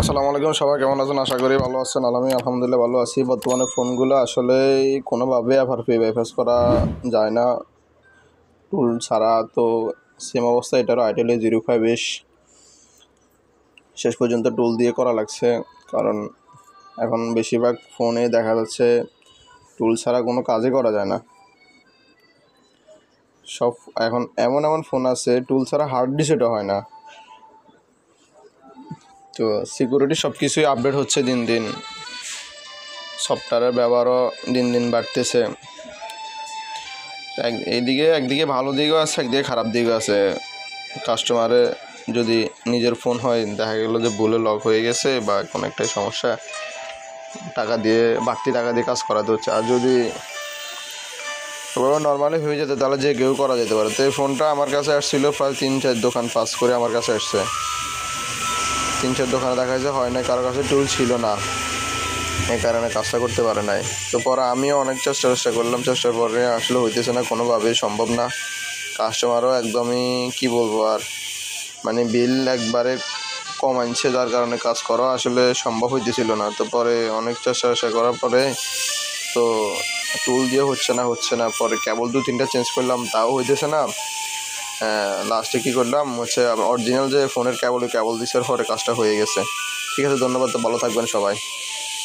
আসসালামু আলাইকুম, সবাই কেমন আছেন? আশা করি ভালো আছেন। আমি আলহামদুলিল্লাহ ভালো আছি। বর্তমানে ফোনগুলো আসলে কোনোভাবে বাইপাস করা যায় না টুল ছাড়া। তো সেম অবস্থা এটারও আইটেলে 05 শেষ পর্যন্ত টুল দিয়ে করা লাগছে, কারণ এখন বেশিরভাগ ফোনে দেখা যাচ্ছে টুল ছাড়া কোনো কাজই করা যায় না। সব এখন এমন এমন ফোন আছে টুল ছাড়া হার্ড রিসেটও হয় না। তো সিকিউরিটি সব কিছুই আপডেট হচ্ছে দিন দিন, সফটওয়্যারের ব্যবহারও দিন দিন বাড়তেছে। একদিকে ভালো দিকও আছে, একদিকে খারাপ দিকও আছে। কাস্টমারে যদি নিজের ফোন হয়, দেখা গেলো যে ভুলে লক হয়ে গেছে বা কোনো একটা সমস্যা, বাড়তি টাকা দিয়ে কাজ করাতে হচ্ছে। আর যদি নর্মালি হয়ে যেত তাহলে যে কেউ করা যেতে পারে। তো এই ফোনটা আমার কাছে আসছিলো প্রায় 3-4 দোকান পাস করে আমার কাছে আসছে। 3-4 দোকানে দেখা যাচ্ছে হয় না, কারো কাছে টুল ছিল না, এই কারণে কাজটা করতে পারে নাই। তো পরে আমিও অনেক চেষ্টা করলাম, চেষ্টার পরে আসলে হইতেছে না, কোনোভাবেই সম্ভব না। কাস্টমারও একদমই কি বলবো আর, মানে বিল একবারে কম আনছে, যার কারণে কাজ করা আসলে সম্ভব হইতেছিল না। তো পরে অনেক চেষ্টা করার পরে তো টুল দিয়ে হচ্ছে না। পরে কেবল 2-3টা চেঞ্জ করলাম, তাও হইতেছে না। লাস্টে কী করলাম অরিজিনাল যে ফোনের কেবল দিছে, পরে কাজটা হয়ে গেছে। ঠিক আছে, ধন্যবাদ। তো ভালো থাকবেন সবাই।